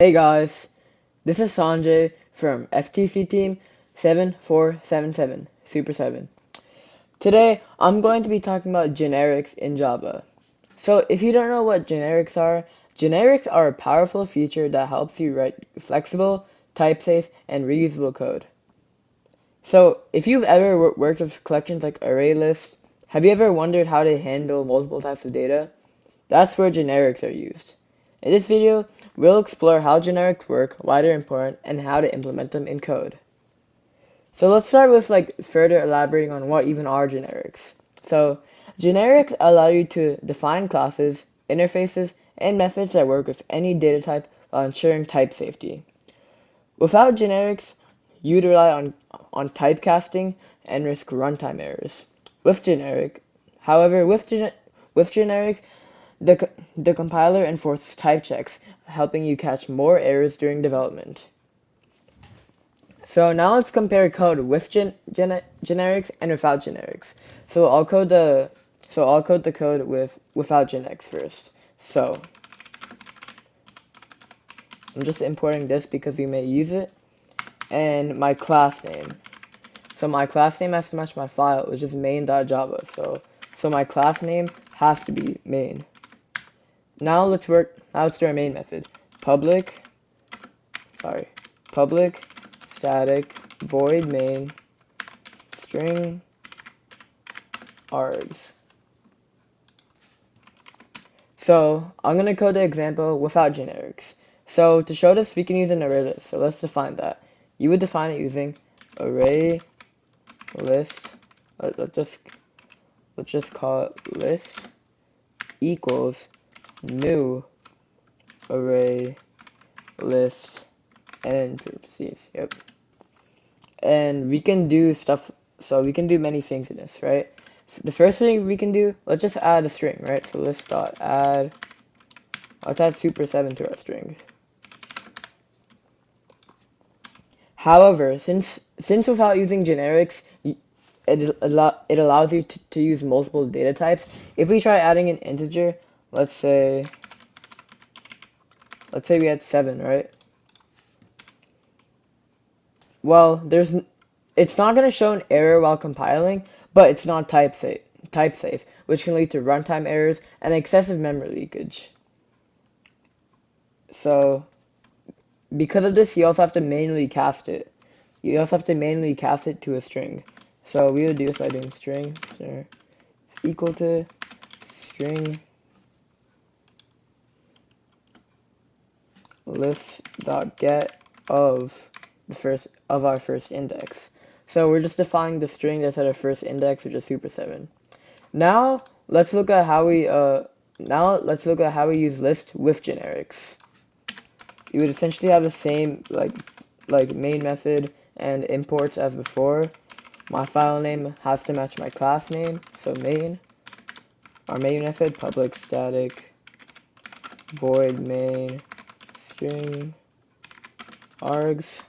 Hey guys, this is Sanjay from FTC Team 7477, Super 7. Today, I'm going to be talking about generics in Java. So, if you don't know what generics are a powerful feature that helps you write flexible, type-safe, and reusable code. So, if you've ever worked with collections like array lists, have you ever wondered how to handle multiple types of data? That's where generics are used. In this video, we'll explore how generics work, why they're important, and how to implement them in code. So let's start with further elaborating on what even are generics. So generics allow you to define classes, interfaces, and methods that work with any data type while ensuring type safety. Without generics, you'd rely on typecasting and risk runtime errors. With generics, the compiler enforces type checks, helping you catch more errors during development. So now let's compare code with generics and without generics. I'll code the code without generics first. So I'm just importing this because we may use it, and my class name. So my class name has to match my file, which is main.java. So my class name has to be main. Now let's do our main method. Public static void main string args. So I'm gonna code the example without generics. So to show this, we can use an array list. So let's define that. You would define it using array list. Let's just call it list equals new array list and parentheses. Yep. And we can do stuff. So we can do many things in this, right? The first thing we can do, let's just add a string, right? So let's add super 7 to our string. However, since without using generics, it allows you to use multiple data types. If we try adding an integer, let's say we had 7, right? Well, it's not going to show an error while compiling, but it's not type safe, which can lead to runtime errors and excessive memory leakage. So, because of this, you also have to manually cast it. You also have to manually cast it to a string. So we would do this by doing string is equal to string list.get of our first index. So we're just defining the string that's at our first index, which is super 7. Now let's look at how we use list with generics. You would essentially have the same like main method and imports as before. My file name has to match my class name, so main. Our main method, public static void main string args.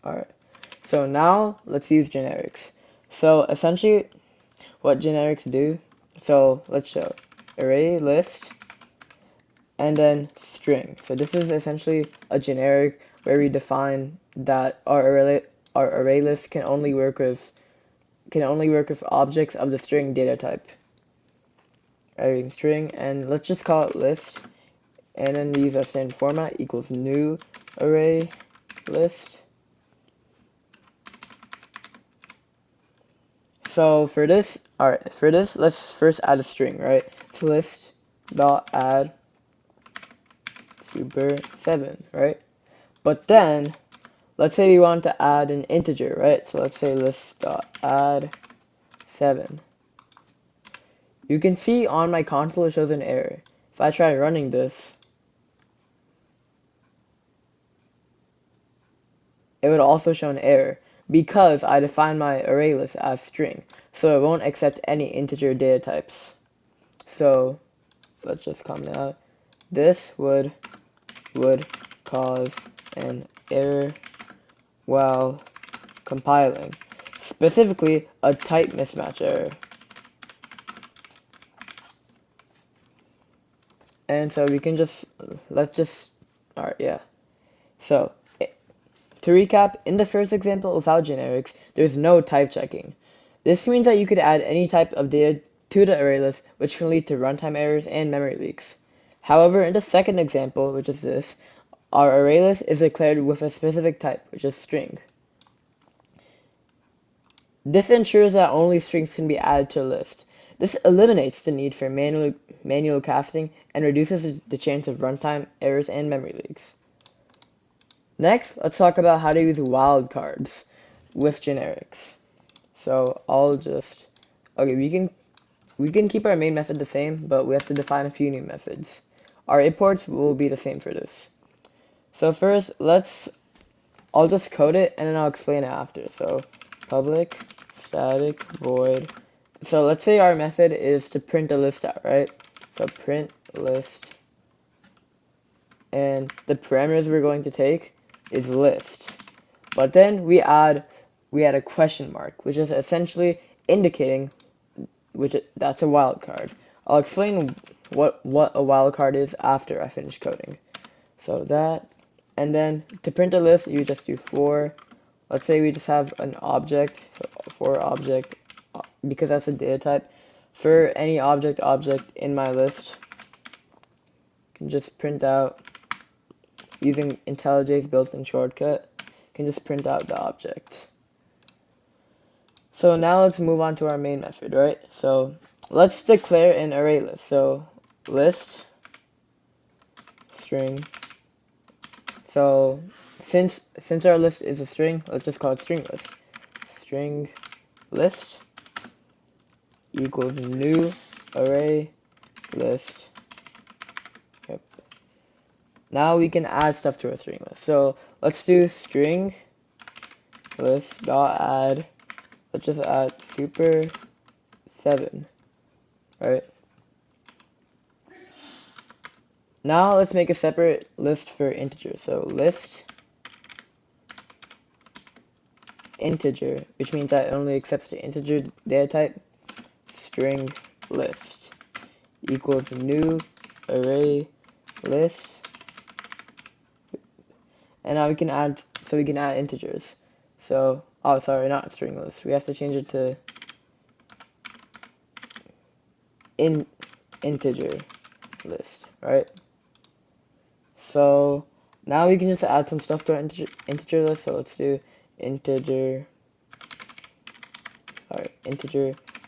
Alright, so now let's use generics. So essentially what generics do, so let's show array list and then string. So this is essentially a generic where we define that our array list can only work with objects of the string data type. String, and let's just call it list, and then use our standard format equals new array list. So for this, let's first add a string, right? So list dot add super 7, right? But then let's say we want to add an integer, right? So let's say list dot add 7. You can see on my console it shows an error. If I try running this, it would also show an error because I defined my array list as string, so it won't accept any integer data types. So let's just comment out. This would cause an error while compiling, specifically a type mismatch error. And so we can just, alright, yeah. So, to recap, in the first example, without generics, there's no type checking. This means that you could add any type of data to the array list, which can lead to runtime errors and memory leaks. However, in the second example, which is this, our array list is declared with a specific type, which is string. This ensures that only strings can be added to a list. This eliminates the need for manual casting and reduces the chance of runtime errors and memory leaks. Next, let's talk about how to use wildcards with generics. So okay, we can keep our main method the same, but we have to define a few new methods. Our imports will be the same for this. So first, I'll just code it and then I'll explain it after. So public static void. So let's say our method is to print a list out, right? So print list. And the parameters we're going to take is list. But then we add a question mark, which is essentially indicating that's a wildcard. I'll explain what a wildcard is after I finish coding. So that, and then to print a list, you just do for. Let's say we just have an object, so for object, because that's a data type. For any object in my list, you can just print out using IntelliJ's built-in shortcut. You can just print out the object. So now let's move on to our main method, right? So let's declare an array list. So list string. So since our list is a string, let's just call it string list. String list equals new array list. Yep. Now we can add stuff to a string list. So let's do string list dot add. Let's just add super 7, right? Now let's make a separate list for integers. So list integer, which means that it only accepts the integer data type. String list equals new array list. And now we can add integers. So, oh, sorry, not string list. We have to change it to integer list, right? So now we can just add some stuff to our integer list. So let's do integer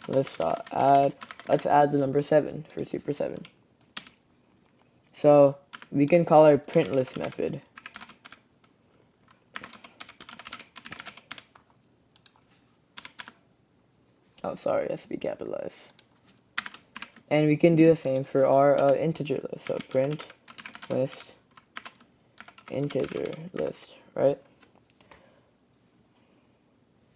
list dot add. Let's add the number 7 for super 7. So we can call our print list method. Oh, sorry, it has to be capitalized. And we can do the same for our integer list. So print list integer list, right?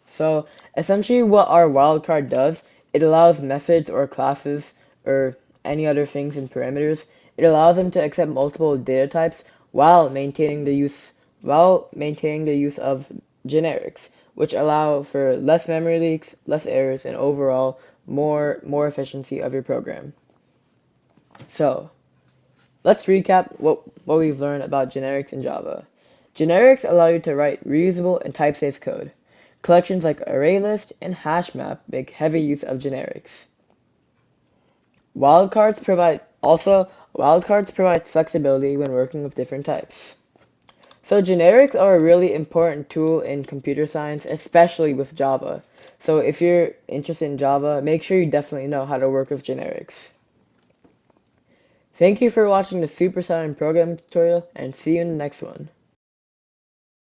So essentially what our wildcard does, it allows methods or classes or any other things in parameters, it allows them to accept multiple data types while maintaining the use of generics, which allow for less memory leaks, less errors, and overall more efficiency of your program. So let's recap what we've learned about generics in Java. Generics allow you to write reusable and type-safe code. Collections like ArrayList and HashMap make heavy use of generics. Wildcards provide flexibility when working with different types. So generics are a really important tool in computer science, especially with Java. So if you're interested in Java, make sure you definitely know how to work with generics. Thank you for watching the Super 7 program tutorial, and see you in the next one.